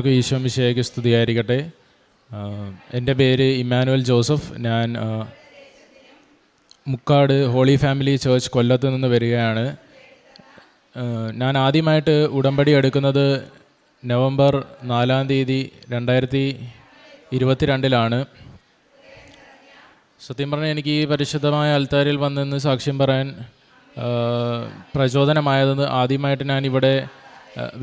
ഈശോ മിശിഹായ്ക്ക് സ്തുതിയായിരിക്കട്ടെ. എൻ്റെ പേര് ഇമ്മാനുവൽ ജോസഫ്. ഞാൻ മുക്കാട് ഹോളി ഫാമിലി ചർച്ച് കൊല്ലത്ത് നിന്ന് വരികയാണ്. ഞാൻ ആദ്യമായിട്ട് ഉടമ്പടി എടുക്കുന്നത് നവംബർ 4 2022 സത്യം പറഞ്ഞാൽ എനിക്ക് ഈ പരിശുദ്ധമായ അൽത്താരിൽ വന്നെന്ന് സാക്ഷ്യം പറയാൻ പ്രചോദനമായത് ആദ്യമായിട്ട് ഞാൻ ഇവിടെ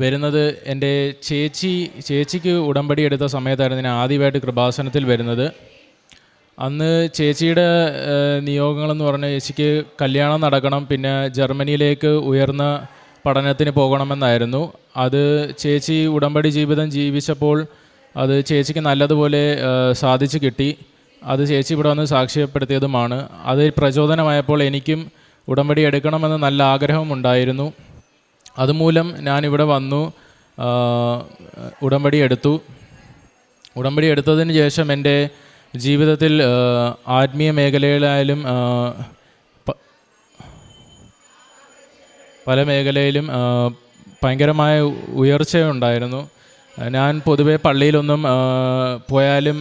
വരുന്നത് എൻ്റെ ചേച്ചിക്ക് ഉടമ്പടി എടുത്ത സമയത്തായിരുന്നു ഞാൻ ആദ്യമായിട്ട് കൃപാസനത്തിൽ വരുന്നത്. അന്ന് ചേച്ചിയുടെ നിയോഗങ്ങളെന്ന് പറഞ്ഞാൽ ചേച്ചിക്ക് കല്യാണം നടക്കണം, പിന്നെ ജർമ്മനിയിലേക്ക് ഉയർന്ന പഠനത്തിന് പോകണമെന്നായിരുന്നു. അത് ചേച്ചി ഉടമ്പടി ജീവിതം ജീവിച്ചപ്പോൾ അത് ചേച്ചിക്ക് നല്ലതുപോലെ സാധിച്ചു കിട്ടി. അത് ചേച്ചി ഇവിടെ വന്ന് സാക്ഷ്യപ്പെടുത്തിയതുമാണ്. അത് പ്രചോദനമായപ്പോൾ എനിക്കും ഉടമ്പടി എടുക്കണമെന്ന് നല്ല ആഗ്രഹമുണ്ടായിരുന്നു. അതുമൂലം ഞാനിവിടെ വന്നു ഉടമ്പടി എടുത്തു. ഉടമ്പടി എടുത്തതിന് ശേഷം എൻ്റെ ജീവിതത്തിൽ ആത്മീയ മേഖലയിലായാലും പല മേഖലയിലും ഭയങ്കരമായ ഉയർച്ചയുണ്ടായിരുന്നു. ഞാൻ പൊതുവെ പള്ളിയിലൊന്നും പോയാലും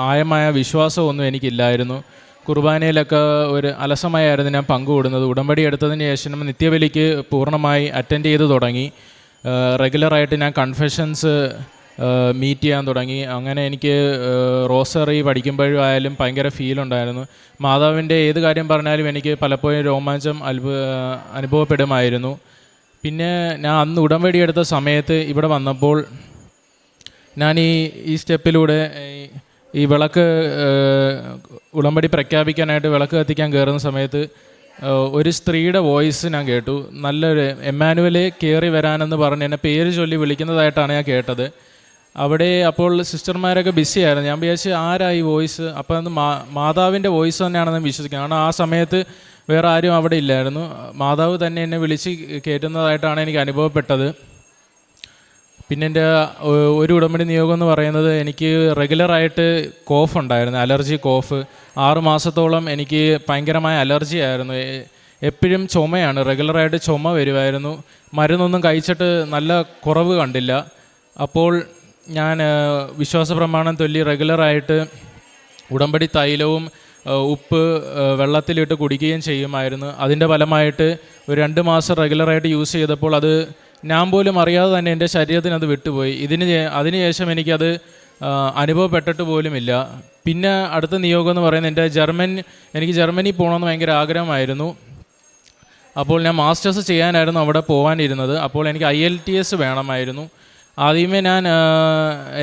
ആഴമായ വിശ്വാസമൊന്നും എനിക്കില്ലായിരുന്നു. കുർബാനയിലൊക്കെ ഒരു അലസമായായിരുന്നു ഞാൻ പങ്കുകൂടുന്നത്. ഉടമ്പടി എടുത്തതിന് ശേഷം നിത്യബലിക്ക് പൂർണ്ണമായി അറ്റൻഡ് ചെയ്ത് തുടങ്ങി. റെഗുലറായിട്ട് ഞാൻ കൺഫെഷൻസ് മീറ്റ് ചെയ്യാൻ തുടങ്ങി. അങ്ങനെ എനിക്ക് റോസറി പഠിക്കുമ്പോഴും ആയാലും ഭയങ്കര ഫീലുണ്ടായിരുന്നു. മാതാവിൻ്റെ ഏത് കാര്യം പറഞ്ഞാലും എനിക്ക് പലപ്പോഴും രോമാഞ്ചം അനുഭവപ്പെടുമായിരുന്നു. പിന്നെ ഞാൻ അന്ന് ഉടമ്പടി എടുത്ത സമയത്ത് ഇവിടെ വന്നപ്പോൾ ഞാൻ ഈ സ്റ്റെപ്പിലൂടെ ഈ വിളക്ക് ഉടമ്പടി പ്രഖ്യാപിക്കാനായിട്ട് വിളക്ക് കത്തിക്കാൻ കയറുന്ന സമയത്ത് ഒരു സ്ത്രീയുടെ വോയിസ് ഞാൻ കേട്ടു. നല്ലൊരു എമ്മാനുവലെ കയറി വരാനെന്ന് പറഞ്ഞ് എന്നെ പേര് ചൊല്ലി വിളിക്കുന്നതായിട്ടാണ് ഞാൻ കേട്ടത്. അപ്പോൾ സിസ്റ്റർമാരൊക്കെ ബിസി ആയിരുന്നു. ഞാൻ വിചാരിച്ചു ആരാ ഈ വോയിസ്? അപ്പോൾ അത് മാതാവിൻ്റെ വോയിസ് തന്നെയാണെന്ന് വിശ്വസിക്കുന്നത്. കാരണം ആ സമയത്ത് വേറെ ആരും അവിടെ ഇല്ലായിരുന്നു. മാതാവ് തന്നെ എന്നെ വിളിച്ച് കയറ്റുന്നതായിട്ടാണ് എനിക്ക് അനുഭവപ്പെട്ടത്. പിന്നെ എൻ്റെ ഒരു ഉടമ്പടി നിയോഗം എന്ന് പറയുന്നത് എനിക്ക് റെഗുലറായിട്ട് കോഫ് ഉണ്ടായിരുന്നു, അലർജി കോഫ്. 6 മാസത്തോളം എനിക്ക് ഭയങ്കരമായ അലർജി ആയിരുന്നു. എപ്പോഴും ചുമയാണ്, റെഗുലറായിട്ട് ചുമ വരുമായിരുന്നു. മരുന്നൊന്നും കഴിച്ചിട്ട് നല്ല കുറവ് കണ്ടില്ല. അപ്പോൾ ഞാൻ വിശ്വാസ പ്രമാണം ചൊല്ലി റെഗുലറായിട്ട് ഉടമ്പടി തൈലവും ഉപ്പ് വെള്ളത്തിലിട്ട് കുടിക്കുകയും ചെയ്യുമായിരുന്നു. അതിൻ്റെ ഫലമായിട്ട് ഒരു 2 മാസം റെഗുലറായിട്ട് യൂസ് ചെയ്തപ്പോൾ അത് ഞാൻ പോലും അറിയാതെ തന്നെ എൻ്റെ ശരീരത്തിന് അത് വിട്ടുപോയി. അതിനുശേഷം എനിക്കത് അനുഭവപ്പെട്ടിട്ട് പോലുമില്ല. പിന്നെ അടുത്ത നിയോഗം എന്ന് പറയുന്നത് എനിക്ക് ജർമ്മനി പോകണമെന്ന് ഭയങ്കര ആഗ്രഹമായിരുന്നു. അപ്പോൾ ഞാൻ മാസ്റ്റേഴ്സ് ചെയ്യാനായിരുന്നു അവിടെ പോകാനിരുന്നത്. അപ്പോൾ എനിക്ക് IELTS വേണമായിരുന്നു. ആദ്യമേ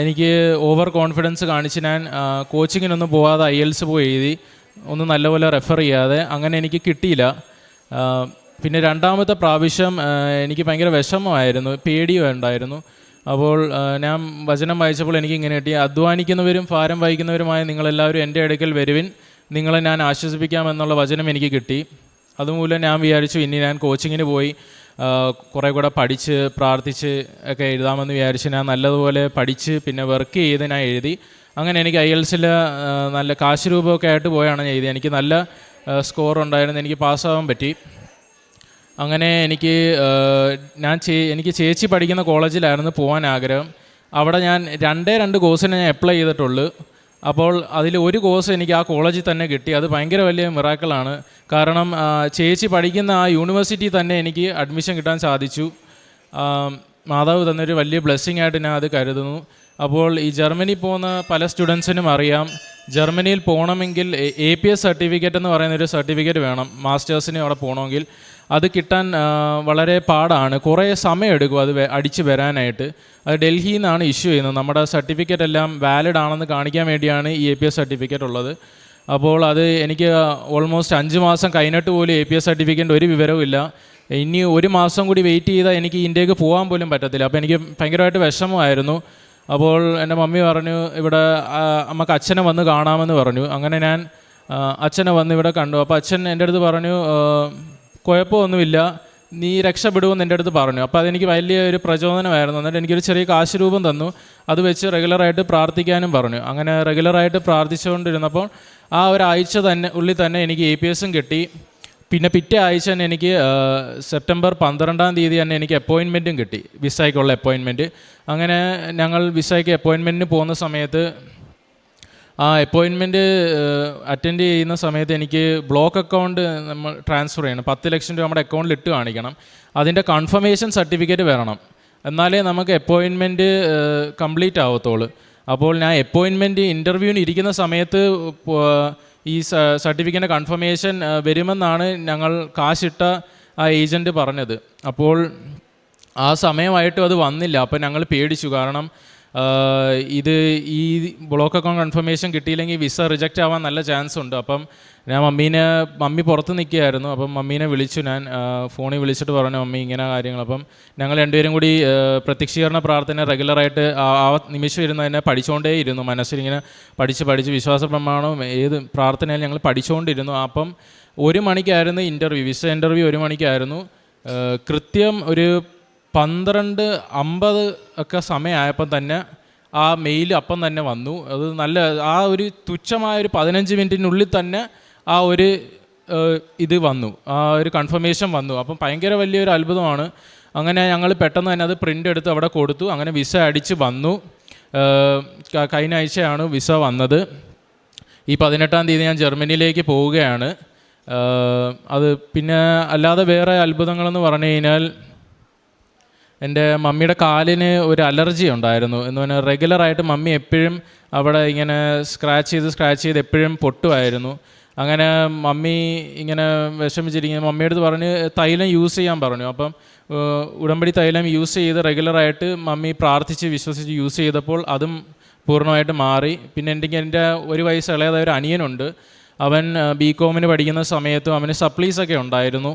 എനിക്ക് ഓവർ കോൺഫിഡൻസ് കാണിച്ച് ഞാൻ കോച്ചിങ്ങിനൊന്നും പോകാതെ IELTS പോയി എഴുതി, ഒന്നും നല്ലപോലെ റെഫർ ചെയ്യാതെ. അങ്ങനെ എനിക്ക് കിട്ടിയില്ല. പിന്നെ രണ്ടാമത്തെ പ്രാവശ്യം എനിക്ക് ഭയങ്കര വിഷമമായിരുന്നു, പേടിയും ഉണ്ടായിരുന്നു. അപ്പോൾ ഞാൻ വചനം വായിച്ചപ്പോൾ എനിക്ക് ഇങ്ങനെ കിട്ടി: അധ്വാനിക്കുന്നവരും ഭാരം വഹിക്കുന്നവരുമായ നിങ്ങളെല്ലാവരും എൻ്റെ അടുക്കൽ വരുവിൻ, നിങ്ങളെ ഞാൻ ആശ്വസിപ്പിക്കാമെന്നുള്ള വചനം എനിക്ക് കിട്ടി. അതുമൂലം ഞാൻ വിചാരിച്ചു ഇനി ഞാൻ കോച്ചിങ്ങിന് പോയി കുറേ കൂടെ പഠിച്ച് പ്രാർത്ഥിച്ച് ഒക്കെ എഴുതാമെന്ന് വിചാരിച്ച് ഞാൻ നല്ലതുപോലെ പഠിച്ച് പിന്നെ വർക്ക് ചെയ്ത് ഞാൻ എഴുതി. അങ്ങനെ എനിക്ക് IELTSൽ നല്ല കാശ് രൂപമൊക്കെ ആയിട്ട് പോയാണ് ഞാൻ എഴുതി. എനിക്ക് നല്ല സ്കോർ ഉണ്ടായിരുന്നു, എനിക്ക് പാസ്സാവാൻ പറ്റി. അങ്ങനെ എനിക്ക് ചേച്ചി പഠിക്കുന്ന കോളേജിലായിരുന്നു പോകാൻ ആഗ്രഹം. അവിടെ ഞാൻ 2 കോഴ്സിന് ഞാൻ അപ്ലൈ ചെയ്തിട്ടുള്ളൂ. അപ്പോൾ അതിൽ ഒരു കോഴ്സ് എനിക്ക് ആ കോളേജിൽ തന്നെ കിട്ടി. അത് ഭയങ്കര വലിയ മിറാക്കിളാണ്. കാരണം ചേച്ചി പഠിക്കുന്ന ആ യൂണിവേഴ്സിറ്റി തന്നെ എനിക്ക് അഡ്മിഷൻ കിട്ടാൻ സാധിച്ചു. മാതാവ് തന്നൊരു വലിയ ബ്ലെസ്സിങ് ആയിട്ട് ഞാൻ അത് കരുതുന്നു. അപ്പോൾ ഈ ജർമ്മനി പോകുന്ന പല സ്റ്റുഡൻസിനും അറിയാം, ജർമ്മനിയിൽ പോകണമെങ്കിൽ APS സർട്ടിഫിക്കറ്റ് എന്ന് പറയുന്നൊരു സർട്ടിഫിക്കറ്റ് വേണം. മാസ്റ്റേഴ്സിന് അവിടെ പോകണമെങ്കിൽ അത് കിട്ടാൻ വളരെ പാടാണ്, കുറേ സമയമെടുക്കും അത് അടിച്ച് വരാനായിട്ട്. അത് ഡൽഹിയിൽ നിന്നാണ് ഇഷ്യൂ ചെയ്യുന്നത്. നമ്മുടെ സർട്ടിഫിക്കറ്റ് എല്ലാം വാലിഡ് ആണെന്ന് കാണിക്കാൻ വേണ്ടിയാണ് ഈ APS സർട്ടിഫിക്കറ്റ് ഉള്ളത്. അപ്പോൾ അത് എനിക്ക് ഓൾമോസ്റ്റ് 5 മാസം കഴിഞ്ഞിട്ട് പോലും APS സർട്ടിഫിക്കറ്റ് ഒരു വിവരവും ഇല്ല. ഇനി 1 മാസം കൂടി വെയിറ്റ് ചെയ്താൽ എനിക്ക് ഇന്ത്യക്ക് പോകാൻ പോലും പറ്റത്തില്ല. അപ്പോൾ എനിക്ക് ഭയങ്കരമായിട്ട് വിഷമമായിരുന്നു. അപ്പോൾ എൻ്റെ മമ്മി പറഞ്ഞു ഇവിടെ നമുക്ക് അച്ഛനെ വന്ന് കാണാമെന്ന് പറഞ്ഞു. അങ്ങനെ ഞാൻ അച്ഛനെ വന്ന് ഇവിടെ കണ്ടു. അപ്പോൾ അച്ഛൻ എൻ്റെ അടുത്ത് പറഞ്ഞു കുഴപ്പമൊന്നുമില്ല, നീ രക്ഷപ്പെടുമെന്ന് എൻ്റെ അടുത്ത് പറഞ്ഞു. അപ്പോൾ അതെനിക്ക് വലിയൊരു പ്രചോദനമായിരുന്നു. എന്നിട്ട് എനിക്കൊരു ചെറിയ കാശ് രൂപം തന്നു. അത് വെച്ച് റെഗുലറായിട്ട് പ്രാർത്ഥിക്കാനും പറഞ്ഞു. അങ്ങനെ റെഗുലറായിട്ട് പ്രാർത്ഥിച്ചുകൊണ്ടിരുന്നപ്പോൾ ആ ഒരാഴ്ച ഉള്ളിൽ തന്നെ എനിക്ക് APSും കിട്ടി. പിന്നെ പിറ്റേ ആഴ്ച തന്നെ എനിക്ക് സെപ്റ്റംബർ 12-ാം തീയതി തന്നെ എനിക്ക് അപ്പോയിൻമെൻറ്റും കിട്ടി, വിസയ്ക്കുള്ള അപ്പോയിൻമെൻറ്റ്. അങ്ങനെ ഞങ്ങൾ വിസയ്ക്ക് അപ്പോയിൻമെൻറ്റിന് പോകുന്ന സമയത്ത് ആ അപ്പോയിൻമെൻറ്റ് അറ്റൻഡ് ചെയ്യുന്ന സമയത്ത് എനിക്ക് ബ്ലോക്ക് അക്കൗണ്ട് നമ്മൾ ട്രാൻസ്ഫർ ചെയ്യണം. 10 ലക്ഷം രൂപ നമ്മുടെ അക്കൗണ്ടിൽ ഇട്ട് കാണിക്കണം. അതിൻ്റെ കൺഫർമേഷൻ സർട്ടിഫിക്കറ്റ് വരണം, എന്നാലേ നമുക്ക് അപ്പോയിൻമെൻറ്റ് കംപ്ലീറ്റ് ആവത്തുള്ളൂ. അപ്പോൾ ഞാൻ അപ്പോയിൻമെൻറ്റ് ഇൻ്റർവ്യൂവിന് ഇരിക്കുന്ന സമയത്ത് ഈ സർട്ടിഫിക്കറ്റിൻ്റെ കൺഫർമേഷൻ വരുമെന്നാണ് ഞങ്ങൾ കാശിട്ട ആ ഏജൻറ്റ് പറഞ്ഞത്. അപ്പോൾ ആ സമയമായിട്ടും അത് വന്നില്ല. അപ്പോൾ ഞങ്ങൾ പേടിച്ചു, കാരണം ഇത് ഈ ബ്ലോക്ക് അക്കൗണ്ട് കൺഫർമേഷൻ കിട്ടിയില്ലെങ്കിൽ വിസ റിജക്റ്റ് ആവാൻ നല്ല ചാൻസ് ഉണ്ട്. അപ്പം ഞാൻ മമ്മി പുറത്ത് നിൽക്കുകയായിരുന്നു. അപ്പം മമ്മീനെ വിളിച്ചു, ഞാൻ ഫോണിൽ വിളിച്ചിട്ട് പറഞ്ഞു, മമ്മി ഇങ്ങനെ കാര്യങ്ങൾ. അപ്പം ഞങ്ങൾ രണ്ടുപേരും കൂടി പ്രത്യക്ഷീകരണ പ്രാർത്ഥന റെഗുലറായിട്ട് ആ നിമിഷം ഇരുന്ന് തന്നെ പഠിച്ചുകൊണ്ടേയിരുന്നു. മനസ്സിലിങ്ങനെ പഠിച്ച് വിശ്വാസ പ്രമാണവും ഏത് പ്രാർത്ഥനയും ഞങ്ങൾ പഠിച്ചുകൊണ്ടിരുന്നു. അപ്പം 1 മണിക്കായിരുന്നു ഇൻ്റർവ്യൂ, വിസ ഇൻ്റർവ്യൂ 1 മണിക്കായിരുന്നു. കൃത്യം ഒരു 12:50 ഒക്കെ സമയമായപ്പം തന്നെ ആ മെയിൽ അപ്പം തന്നെ വന്നു. അത് നല്ല ആ ഒരു തുച്ഛമായൊരു 15 മിനിറ്റിനുള്ളിൽ തന്നെ ആ ഒരു ഇത് വന്നു, ആ ഒരു കൺഫർമേഷൻ വന്നു. അപ്പം ഭയങ്കര വലിയൊരു അത്ഭുതമാണ്. അങ്ങനെ ഞങ്ങൾ പെട്ടെന്ന് തന്നെ അത് പ്രിൻ്റ് എടുത്ത് അവിടെ കൊടുത്തു. അങ്ങനെ വിസ അടിച്ച് വന്നു. കഴിഞ്ഞ ആഴ്ചയാണ് വിസ വന്നത്. ഈ 18-ാം തീയതി ഞാൻ ജർമ്മനിയിലേക്ക് പോവുകയാണ്. അത് പിന്നെ അല്ലാതെ വേറെ അത്ഭുതങ്ങളെന്ന് പറഞ്ഞു കഴിഞ്ഞാൽ, എൻ്റെ മമ്മിയുടെ കാലിന് ഒരു അലർജി ഉണ്ടായിരുന്നു എന്ന് പറഞ്ഞാൽ റെഗുലറായിട്ട് മമ്മി എപ്പോഴും അവിടെ ഇങ്ങനെ സ്ക്രാച്ച് ചെയ്ത് എപ്പോഴും പൊട്ടുമായിരുന്നു. അങ്ങനെ മമ്മി ഇങ്ങനെ വിഷമിച്ചിരിക്കുന്ന മമ്മിയുടെ പറഞ്ഞ് തൈലം യൂസ് ചെയ്യാൻ പറഞ്ഞു. അപ്പം ഉടമ്പടി തൈലം യൂസ് ചെയ്ത് റെഗുലറായിട്ട് മമ്മി പ്രാർത്ഥിച്ച് വിശ്വസിച്ച് യൂസ് ചെയ്തപ്പോൾ അതും പൂർണ്ണമായിട്ട് മാറി. പിന്നെ എൻ്റെ 1 വയസ്സ് ഇളയതായ ഒരു അനിയനുണ്ട്. അവൻ BCom പഠിക്കുന്ന സമയത്തും അവന് സപ്ലീസൊക്കെ ഉണ്ടായിരുന്നു.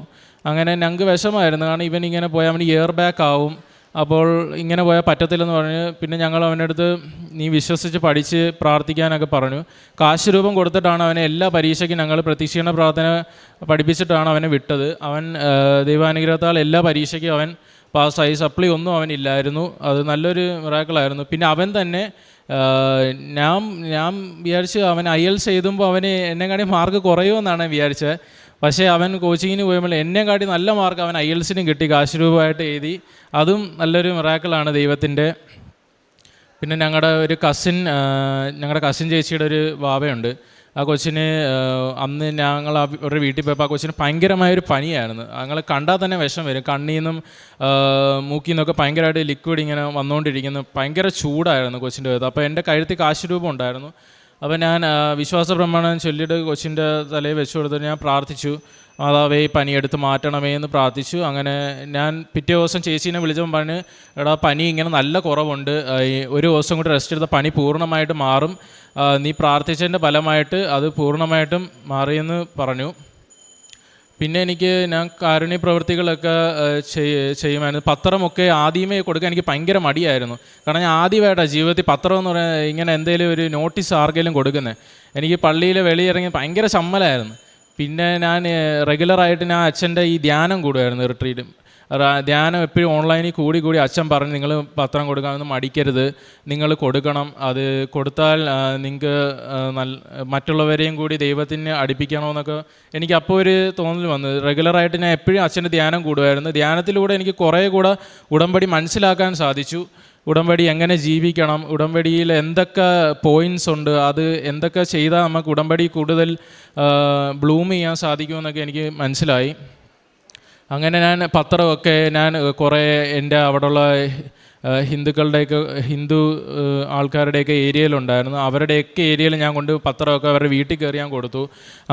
അങ്ങനെ ഞങ്ങൾക്ക് വിഷമമായിരുന്നു, കാരണം ഇവൻ ഇങ്ങനെ പോയാൽ അവന് ഇയർ ബാക്ക് ആവും, അപ്പോൾ ഇങ്ങനെ പോയാൽ പറ്റത്തില്ലെന്ന് പറഞ്ഞ് പിന്നെ ഞങ്ങൾ അവൻ്റെ അടുത്ത് നീ വിശ്വസിച്ച് പഠിച്ച് പ്രാർത്ഥിക്കാനൊക്കെ പറഞ്ഞു. കാശ് രൂപം കൊടുത്തിട്ടാണ് അവനെ എല്ലാ പരീക്ഷയ്ക്കും ഞങ്ങൾ പ്രതീക്ഷീകരണ പ്രാർത്ഥന പഠിപ്പിച്ചിട്ടാണ് അവനെ വിട്ടത്. അവൻ ദൈവാനുഗ്രഹത്താൽ എല്ലാ പരീക്ഷയ്ക്കും അവൻ പാസ്സായി. സപ്ലി ഒന്നും അവനില്ലായിരുന്നു. അത് നല്ലൊരു മിറാക്കിളായിരുന്നു. പിന്നെ അവൻ തന്നെ ഞാൻ വിചാരിച്ച് അവൻ IELTS എഴുതുമ്പോൾ അവന് എന്നെക്കാട്ടി മാർക്ക് കുറയുമെന്നാണ് വിചാരിച്ചത്. പക്ഷേ അവൻ കോച്ചിങ്ങിന് പോയപ്പോൾ എന്നെക്കാട്ടി നല്ല മാർക്ക് അവൻ IELTSനും കിട്ടി, കാശ് രൂപമായിട്ട് എഴുതി. അതും നല്ലൊരു മിറാക്കിളാണ് ദൈവത്തിൻ്റെ. പിന്നെ ഞങ്ങളുടെ കസിൻ ചേച്ചിയുടെ ഒരു വാവയുണ്ട്. ആ കൊച്ചിന് അന്ന് ഞങ്ങൾ അവരുടെ വീട്ടിൽ പോയപ്പോൾ ആ കൊച്ചിന് ഭയങ്കരമായൊരു പനിയായിരുന്നു. ഞങ്ങൾ കണ്ടാൽ തന്നെ വിഷം വരും, കണ്ണിൽ നിന്നും മൂക്കിൽ നിന്നൊക്കെ ഭയങ്കരമായിട്ട് ലിക്വിഡ് ഇങ്ങനെ വന്നുകൊണ്ടിരിക്കുന്നു. ഭയങ്കര ചൂടായിരുന്നു കൊച്ചിൻ്റെ വേദന. അപ്പോൾ എൻ്റെ കഴുത്തിൽ കാശ് രൂപം ഉണ്ടായിരുന്നു. അപ്പോൾ ഞാൻ വിശ്വാസ പ്രമാണം ചൊല്ലിയിട്ട് കൊച്ചിൻ്റെ തലയിൽ വെച്ച് കൊടുത്തിട്ട് ഞാൻ പ്രാർത്ഥിച്ചു, മാതാവേ പനിയെടുത്ത് മാറ്റണമേ എന്ന് പ്രാർത്ഥിച്ചു. അങ്ങനെ ഞാൻ പിറ്റേ ദിവസം ചേച്ചീനെ വിളിച്ചപ്പോൾ പറഞ്ഞ്, എടാ പനി ഇങ്ങനെ നല്ല കുറവുണ്ട്, 1 ദിവസം കൂടി റെസ്റ്റ് എടുത്ത പനി പൂർണ്ണമായിട്ട് മാറും, നീ പ്രാർത്ഥിച്ചതിൻ്റെ ഫലമായിട്ട് അത് പൂർണ്ണമായിട്ടും മാറിയെന്ന് പറഞ്ഞു. പിന്നെ ഞാൻ കാരുണ്യ പ്രവൃത്തികളൊക്കെ ചെയ്യുമായിരുന്നു. പത്രമൊക്കെ ആദ്യമേ കൊടുക്കാൻ എനിക്ക് ഭയങ്കര മടിയായിരുന്നു, കാരണം ഞാൻ ആദ്യമായിട്ടാണ് ജീവിതത്തിൽ പത്രം എന്ന് പറയുന്നത് ഇങ്ങനെ എന്തെങ്കിലും ഒരു നോട്ടീസ് ആർക്കെങ്കിലും കൊടുക്കുന്നത്. എനിക്ക് പള്ളിയിൽ വെളിയിറങ്ങി ഭയങ്കര ചമ്മലായിരുന്നു. പിന്നെ ഞാൻ റെഗുലറായിട്ട് ഞാൻ അച്ഛൻ്റെ ഈ ധ്യാനം കൂടുമായിരുന്നു, റിട്രീറ്റും ധ്യാനം എപ്പോഴും ഓൺലൈനിൽ കൂടി അച്ഛൻ പറഞ്ഞു, നിങ്ങൾ പത്രം കൊടുക്കാനൊന്നും മടിക്കരുത്, നിങ്ങൾ കൊടുക്കണം, അത് കൊടുത്താൽ നിങ്ങൾക്ക് മറ്റുള്ളവരെയും കൂടി ദൈവത്തിന് അടുപ്പിക്കണമെന്നൊക്കെ എനിക്ക് അപ്പോൾ ഒരു തോന്നൽ വന്നു. റെഗുലറായിട്ട് ഞാൻ എപ്പോഴും അച്ഛൻ്റെ ധ്യാനം കൂടുമായിരുന്നു. ധ്യാനത്തിലൂടെ എനിക്ക് കുറേ കൂടെ ഉടമ്പടി മനസ്സിലാക്കാൻ സാധിച്ചു. ഉടമ്പടി എങ്ങനെ ജീവിക്കണം, ഉടമ്പടിയിൽ എന്തൊക്കെ പോയിൻറ്റ്സ് ഉണ്ട്, അത് എന്തൊക്കെ ചെയ്താൽ നമുക്ക് ഉടമ്പടി കൂടുതൽ ബ്ലൂം ചെയ്യാൻ സാധിക്കുമെന്നൊക്കെ എനിക്ക് മനസ്സിലായി. അങ്ങനെ ഞാൻ പത്രമൊക്കെ കുറേ എൻ്റെ അവിടെയുള്ള ഹിന്ദു ആൾക്കാരുടെയൊക്കെ ഏരിയയിലുണ്ടായിരുന്നു. അവരുടെയൊക്കെ ഏരിയയിൽ ഞാൻ കൊണ്ട് പത്രമൊക്കെ അവരുടെ വീട്ടിൽ കയറി ഞാൻ കൊടുത്തു.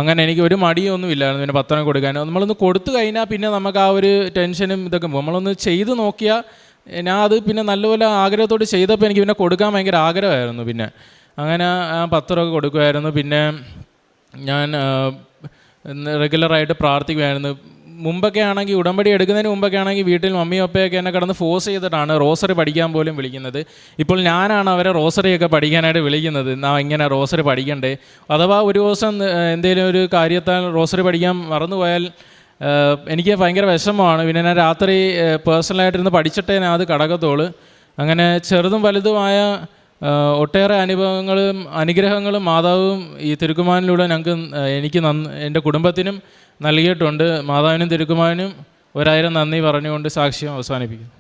അങ്ങനെ എനിക്ക് ഒരു മടിയൊന്നും ഇല്ലായിരുന്നു പിന്നെ പത്രം കൊടുക്കാൻ. നമ്മളൊന്ന് കൊടുത്തു കഴിഞ്ഞാൽ പിന്നെ നമുക്ക് ആ ഒരു ടെൻഷനും ഇതൊക്കെ നമ്മളൊന്ന് ചെയ്ത് നോക്കിയാൽ ഞാൻ അത് പിന്നെ നല്ലപോലെ ആഗ്രഹത്തോട് ചെയ്തപ്പോൾ എനിക്ക് പിന്നെ കൊടുക്കാൻ ഭയങ്കര ആഗ്രഹമായിരുന്നു. പിന്നെ അങ്ങനെ പത്രമൊക്കെ കൊടുക്കുമായിരുന്നു. പിന്നെ ഞാൻ റെഗുലറായിട്ട് പ്രാർത്ഥിക്കുമായിരുന്നു. മുമ്പൊക്കെ ആണെങ്കിൽ ഉടമ്പടി എടുക്കുന്നതിന് മുമ്പൊക്കെ ആണെങ്കിൽ വീട്ടിൽ മമ്മിയും അപ്പയൊക്കെ എന്നെ കിടന്ന് ഫോഴ്സ് ചെയ്തിട്ടാണ് റോസറി പഠിക്കാൻ പോലും വിളിക്കുന്നത്. ഇപ്പോൾ ഞാനാണ് അവരെ റോസറിയൊക്കെ പഠിക്കാനായിട്ട് വിളിക്കുന്നത്. ഇങ്ങനെ റോസറി പഠിക്കണ്ടേ, അഥവാ ഒരു ദിവസം എന്തെങ്കിലും ഒരു കാര്യത്താൽ റോസറി പഠിക്കാൻ മറന്നുപോയാൽ എനിക്ക് ഭയങ്കര വിഷമമാണ്. പിന്നെ ഞാൻ രാത്രി പേഴ്സണലായിട്ടിരുന്ന് പഠിച്ചിട്ടേ ഞാൻ അത് കടക്കത്തുള്ളൂ. അങ്ങനെ ചെറുതും വലുതുമായ ഒട്ടേറെ അനുഭവങ്ങളും അനുഗ്രഹങ്ങളും മാതാവും ഈ തിരുക്കുമാരനിലൂടെ എനിക്ക് എൻ്റെ കുടുംബത്തിനും നൽകിയിട്ടുണ്ട്. മാതാവിനും തിരുക്കുമാരനും 1000 നന്ദി പറഞ്ഞുകൊണ്ട് സാക്ഷ്യം അവസാനിപ്പിക്കുന്നു.